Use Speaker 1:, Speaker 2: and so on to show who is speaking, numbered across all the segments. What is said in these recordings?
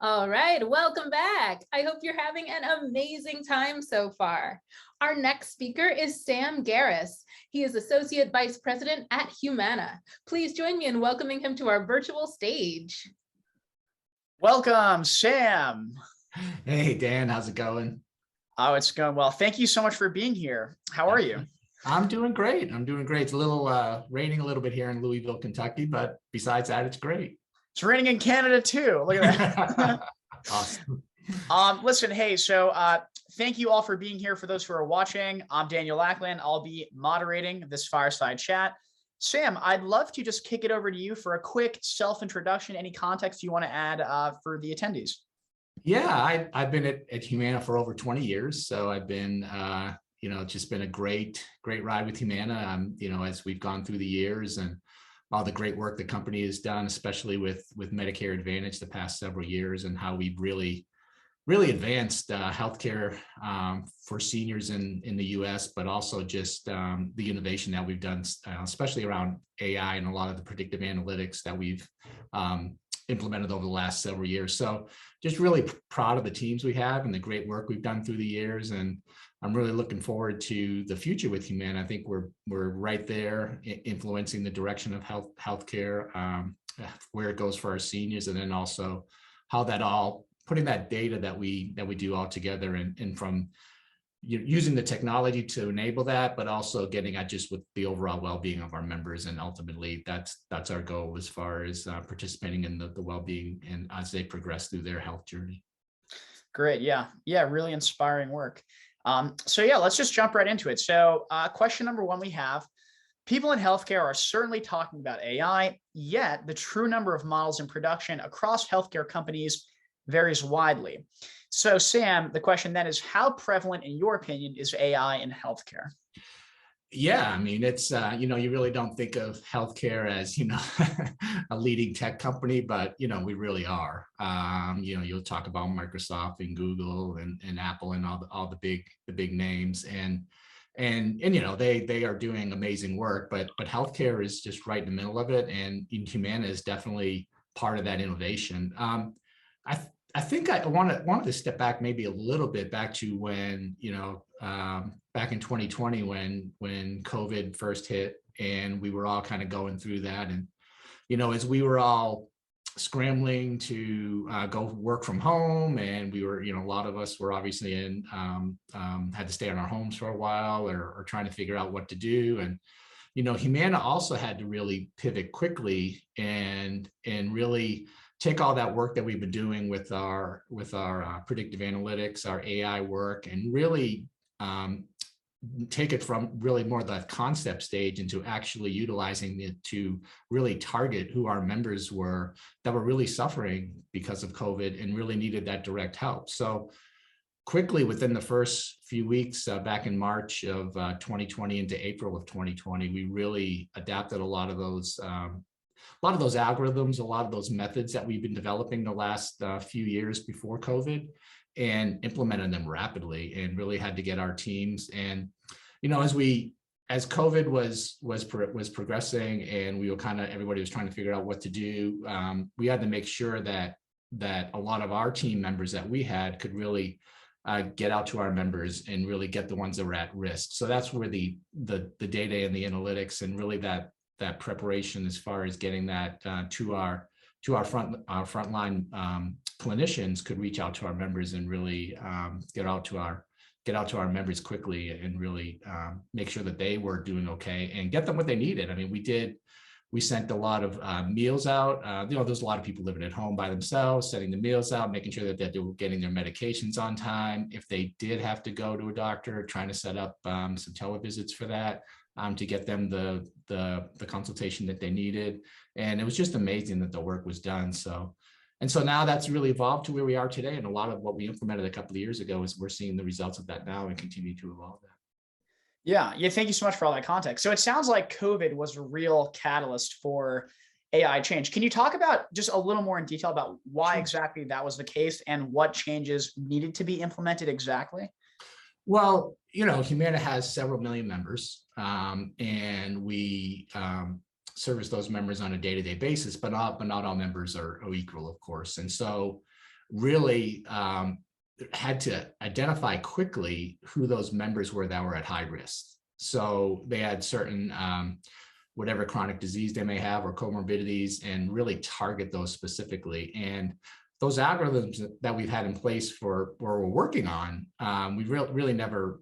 Speaker 1: All right, welcome back. I hope you're having an amazing time so far. Our next speaker is Sam Garas. He is Associate Vice President at Humana. Please join me in welcoming him to our virtual stage.
Speaker 2: Welcome, Sam.
Speaker 3: Hey, Dan, how's it going?
Speaker 2: Oh, it's going well. Thank you so much for being here. How are you?
Speaker 3: I'm doing great. It's a little raining a little bit here in Louisville, Kentucky, but besides that, it's great.
Speaker 2: It's raining in Canada too. Look at that.
Speaker 3: Awesome.
Speaker 2: Listen, hey, so thank you all for being here. For those who are watching, I'm Daniel Lackland. I'll be moderating this fireside chat. Sam, I'd love to just kick it over to you for a quick self-introduction, any context you want to add for the attendees.
Speaker 3: Yeah, I've been at Humana for over 20 years. So I've been, it's just been a great ride with Humana, as we've gone through the years and all the great work the company has done, especially with Medicare Advantage the past several years, and how we've really advanced healthcare for seniors in the U.S., but also just the innovation that we've done, especially around AI and a lot of the predictive analytics that we've implemented over the last several years. So just really proud of the teams we have and the great work we've done through the years. And I'm really looking forward to the future with Humana. I think we're right there influencing the direction of healthcare, where it goes for our seniors, and then also how that all putting that data that we do all together and from using the technology to enable that, but also getting at just with the overall well-being of our members. And ultimately that's our goal as far as participating in the well-being and as they progress through their health journey.
Speaker 2: Great. Yeah, really inspiring work. So yeah, let's just jump right into it. So question number one we have: people in healthcare are certainly talking about AI, yet the true number of models in production across healthcare companies varies widely. So Sam, the question then is, how prevalent, in your opinion, is AI in healthcare?
Speaker 3: Yeah, I mean, it's, you really don't think of healthcare as, a leading tech company, but, we really are. You'll talk about Microsoft and Google and Apple and all the big names. And they are doing amazing work, but healthcare is just right in the middle of it. And Humana is definitely part of that innovation. I think I wanted to step back maybe a little bit back to when, back in 2020 when COVID first hit and we were all kind of going through that. And, as we were all scrambling to go work from home, and we were, a lot of us were obviously had to stay in our homes for a while or trying to figure out what to do. And, Humana also had to really pivot quickly and really take all that work that we've been doing with our predictive analytics, our AI work, and really take it from really more the concept stage into actually utilizing it to really target who our members were that were really suffering because of COVID and really needed that direct help. So quickly, within the first few weeks back in March of 2020 into April of 2020, we really adapted a lot of those algorithms, a lot of those methods that we've been developing the last few years before COVID, and implemented them rapidly, and really had to get our teams. And as COVID was progressing, and we were everybody was trying to figure out what to do, we had to make sure that a lot of our team members that we had could really get out to our members and really get the ones that were at risk. So that's where the data and the analytics and really that preparation as far as getting that to our frontline clinicians could reach out to our members and really get out to our members quickly and really make sure that they were doing okay and get them what they needed. I mean, we sent a lot of meals out. There's a lot of people living at home by themselves, sending the meals out, making sure that they were getting their medications on time. If they did have to go to a doctor, trying to set up some televisits for that. To get them the consultation that they needed. And it was just amazing that the work was done. So now that's really evolved to where we are today. And a lot of what we implemented a couple of years ago is we're seeing the results of that now and continue to evolve that.
Speaker 2: Yeah. Thank you so much for all that context. So it sounds like COVID was a real catalyst for AI change. Can you talk about just a little more in detail about why exactly that was the case and what changes needed to be implemented exactly?
Speaker 3: Well, Humana has several million members, and we service those members on a day-to-day basis, but not all members are equal, of course. And so really had to identify quickly who those members were that were at high risk. So they had certain whatever chronic disease they may have or comorbidities, and really target those specifically. And those algorithms that we've had in place for, or we're working on, we really never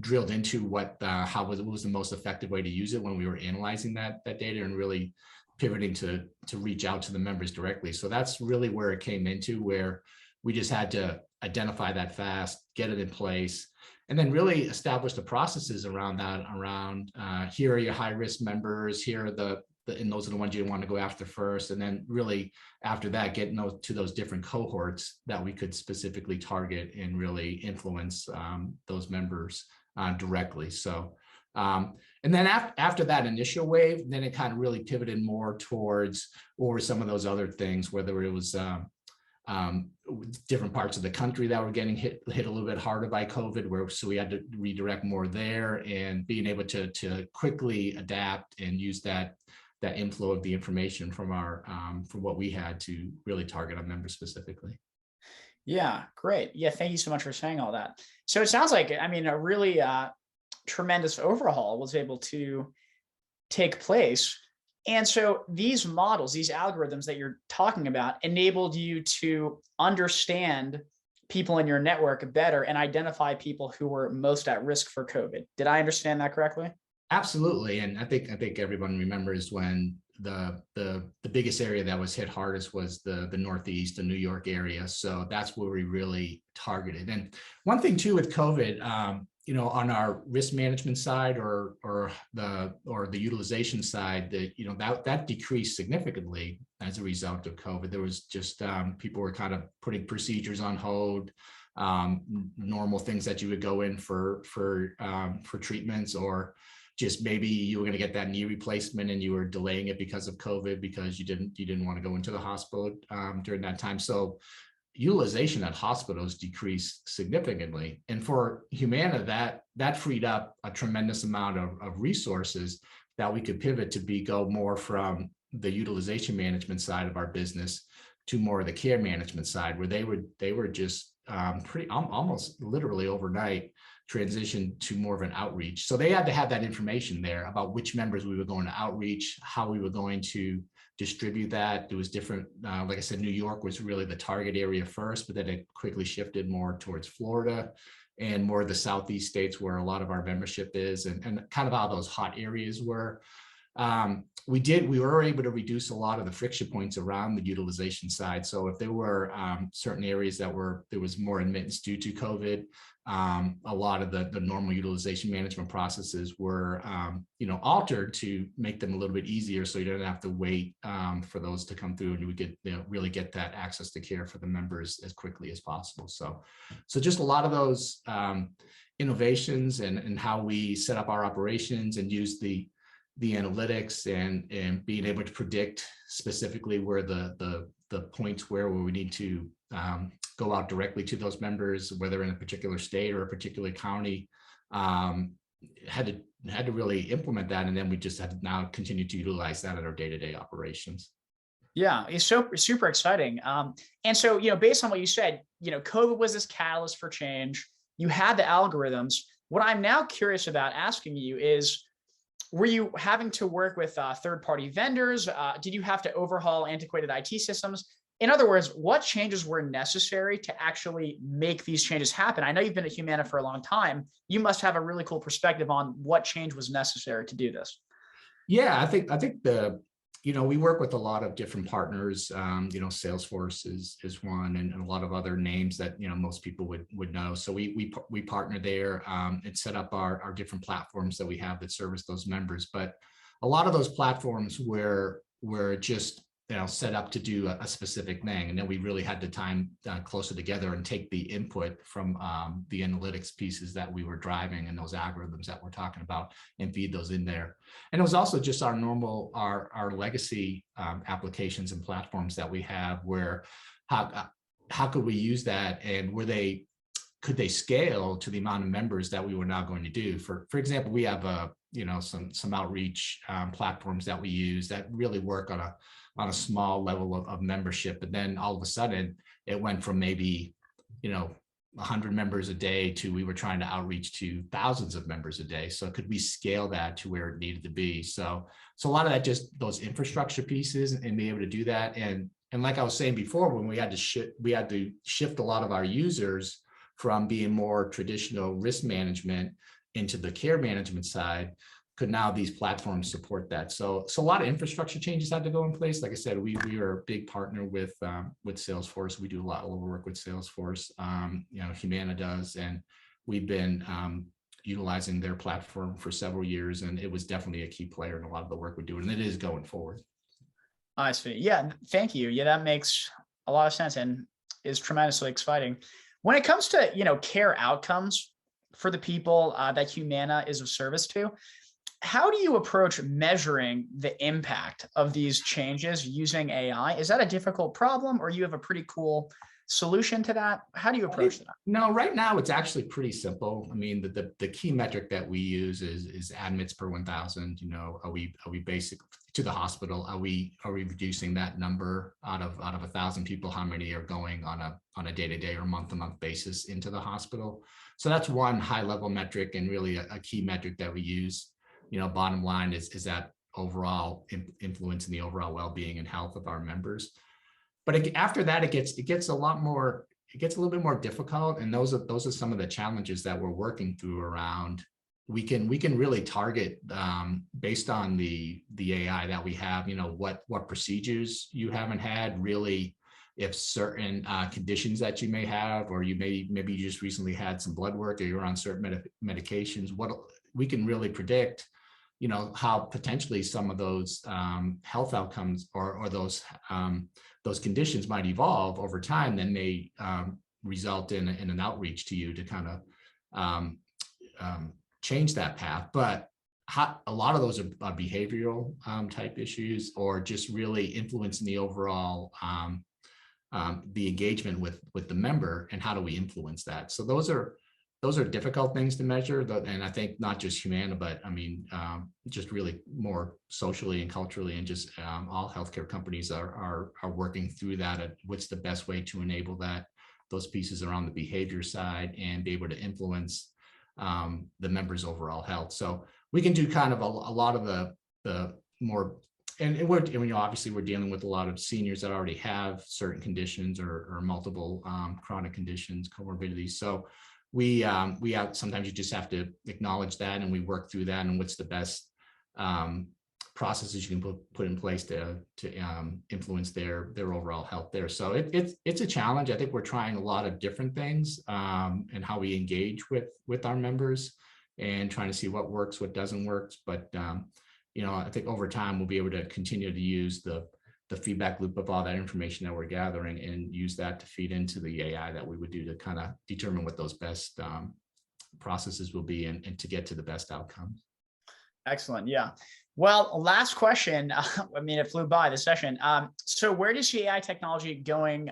Speaker 3: drilled into what was the most effective way to use it when we were analyzing that data and really pivoting to reach out to the members directly. So that's really where it came into, where we just had to identify that fast, get it in place, and then really establish the processes around that, here are your high risk members, here are and those are the ones you want to go after first. And then really after that, getting to those different cohorts that we could specifically target and really influence those members directly. So, and then after that initial wave, then it kind of really pivoted more towards, or some of those other things, whether it was different parts of the country that were getting hit a little bit harder by COVID, so we had to redirect more there, and being able to quickly adapt and use that inflow of the information from from what we had to really target our members specifically.
Speaker 2: Yeah, great. Yeah, thank you so much for saying all that. So it sounds like, I mean, a really tremendous overhaul was able to take place. And so these models, these algorithms that you're talking about, enabled you to understand people in your network better and identify people who were most at risk for COVID. Did I understand that correctly?
Speaker 3: Absolutely. And I think everyone remembers when the biggest area that was hit hardest was the Northeast, the New York area. So that's where we really targeted. And one thing too with COVID, on our risk management side or the utilization side, that decreased significantly as a result of COVID. There was just people were kind of putting procedures on hold, normal things that you would go in for treatments, or just maybe you were going to get that knee replacement and you were delaying it because of COVID, because you didn't want to go into the hospital during that time. So utilization at hospitals decreased significantly. And for Humana, that freed up a tremendous amount of resources that we could pivot to go more from the utilization management side of our business to more of the care management side, where they were just pretty almost literally overnight transition to more of an outreach. So they had to have that information there about which members we were going to outreach, how we were going to distribute that. It was different. Like I said, New York was really the target area first, but then it quickly shifted more towards Florida and more of the Southeast states where a lot of our membership is, and kind of how those hot areas were. We were able to reduce a lot of the friction points around the utilization side. So if there were certain areas there was more admittance due to COVID, a lot of the normal utilization management processes were altered to make them a little bit easier, so you don't have to wait for those to come through, and you would get really get that access to care for the members as quickly as possible. So just a lot of those innovations and how we set up our operations and use the analytics and being able to predict specifically where the points where we need to go out directly to those members, whether in a particular state or a particular county, had to really implement that. And then we just had to now continue to utilize that in our day-to-day operations.
Speaker 2: Yeah, it's super exciting. And so, based on what you said, COVID was this catalyst for change. You had the algorithms. What I'm now curious about asking you is, were you having to work with third-party vendors? Did you have to overhaul antiquated IT systems? In other words, what changes were necessary to actually make these changes happen? I know you've been at Humana for a long time. You must have a really cool perspective on what change was necessary to do this.
Speaker 3: Yeah, I think we work with a lot of different partners. Salesforce is one, and a lot of other names that most people would know. So we partner there and set up our different platforms that we have that service those members. But a lot of those platforms were just set up to do a specific thing, and then we really had to time closer together and take the input from the analytics pieces that we were driving and those algorithms that we're talking about and feed those in there. And it was also just our normal our legacy applications and platforms that we have, where how could we use that, and could they scale to the amount of members that we were now going to do? For example, we have some outreach platforms that we use that really work on a small level of membership. And then all of a sudden it went from maybe 100 members a day to we were trying to outreach to thousands of members a day. So could we scale that to where it needed to be? So a lot of that, just those infrastructure pieces and be able to do that. And like I was saying before, when we had to shift a lot of our users from being more traditional risk management into the care management side, could now these platforms support that? So a lot of infrastructure changes had to go in place. Like I said, we are a big partner with Salesforce. We do a lot of work with Salesforce. Humana does, and we've been utilizing their platform for several years, and it was definitely a key player in a lot of the work we're doing, and it is going forward.
Speaker 2: I see. Yeah, thank you. Yeah, that makes a lot of sense and is tremendously exciting. When it comes to care outcomes for the people that Humana is of service to, how do you approach measuring the impact of these changes using AI? Is that a difficult problem, or you have a pretty cool solution to that? How do you approach that?
Speaker 3: No, right now it's actually pretty simple. I mean, the key metric that we use is admits per 1,000. Are we basic to the hospital? Are we reducing that number out of 1,000 people? How many are going on a day-to-day or month-to-month basis into the hospital? So that's one high-level metric and really a key metric that we use. Bottom line is that overall influence in the overall well-being and health of our members. But after that, it gets a little bit more difficult, and those are some of the challenges that we're working through around. We can really target based on the AI that we have. What procedures you haven't had, really, if certain conditions that you may have, or maybe you just recently had some blood work, or you're on certain medications. What we can really predict, how potentially some of those health outcomes or those conditions might evolve over time, then may result in an outreach to you to kind of change that path. But a lot of those are behavioral type issues, or just really influencing the overall the engagement with the member, and how do we influence that? So those are difficult things to measure, and I think not just Humana, but I mean, just really more socially and culturally, and just all healthcare companies are working through that. What's the best way to enable those pieces around the behavior side and be able to influence the members' overall health? So we can do kind of a lot of the more, and obviously we're dealing with a lot of seniors that already have certain conditions or multiple chronic conditions, comorbidities. So we have, sometimes you just have to acknowledge that, and we work through that, and what's the best processes you can put in place to influence their overall health there. So it's a challenge. I think we're trying a lot of different things and how we engage with our members, and trying to see what works, what doesn't work. But I think over time we'll be able to continue to use the feedback loop of all that information that we're gathering, and use that to feed into the AI that we would do to kind of determine what those best processes will be, and to get to the best outcomes.
Speaker 2: Excellent. Yeah. Well, last question. I mean, it flew by the session. So where do you see AI technology going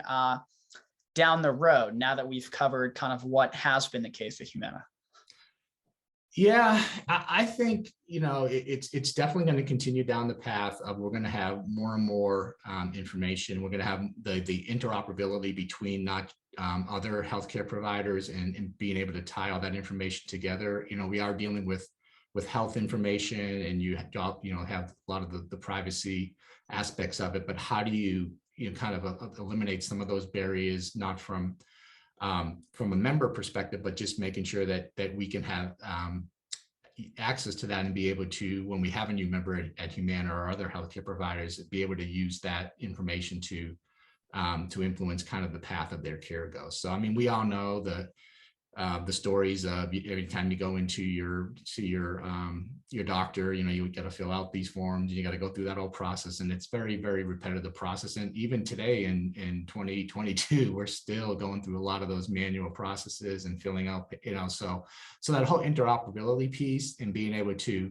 Speaker 2: down the road, now that we've covered kind of what has been the case with Humana?
Speaker 3: Yeah, I think, it's definitely going to continue down the path of, we're going to have more and more information. We're going to have the interoperability between not other healthcare providers, and being able to tie all that information together. We are dealing with health information, and you have a lot of the privacy aspects of it, but how do you kind of eliminate some of those barriers, not from a member perspective, but just making sure that we can have access to that, and be able to, when we have a new member at Humana or other healthcare providers, be able to use that information to influence kind of the path of their care goes. So, I mean, we all know the stories of every time you go into your doctor, you got to fill out these forms, and you got to go through that whole process, and it's very, very repetitive process. And even today in 2022, we're still going through a lot of those manual processes and filling out, so that whole interoperability piece and being able to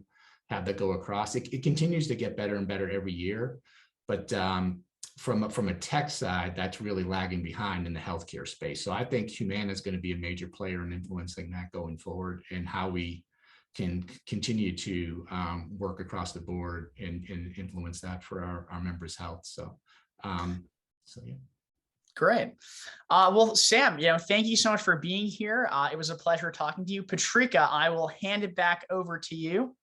Speaker 3: have that go across, it continues to get better and better every year. But from a tech side, that's really lagging behind in the healthcare space. So I think Humana is going to be a major player in influencing that going forward, and how we can continue to work across the board and influence that for our members' health. So, yeah.
Speaker 2: Great. Well, Sam, thank you so much for being here. It was a pleasure talking to you. Patrika, I will hand it back over to you.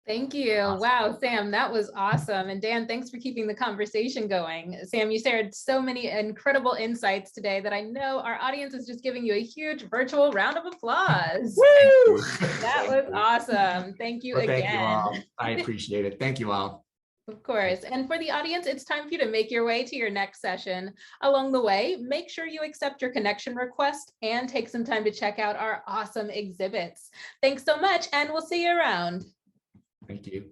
Speaker 1: Thank you.
Speaker 3: Awesome.
Speaker 1: Wow, Sam, that was awesome. And Dan, thanks for keeping the conversation going. Sam, you shared so many incredible insights today that I know our audience is just giving you a huge virtual round of applause.
Speaker 2: Woo!
Speaker 1: That was awesome. Thank you again.
Speaker 3: Thank you all. I appreciate it. Thank you all.
Speaker 1: Of course. And for the audience, it's time for you to make your way to your next session. Along the way, make sure you accept your connection request and take some time to check out our awesome exhibits. Thanks so much, and we'll see you around.
Speaker 3: Thank you.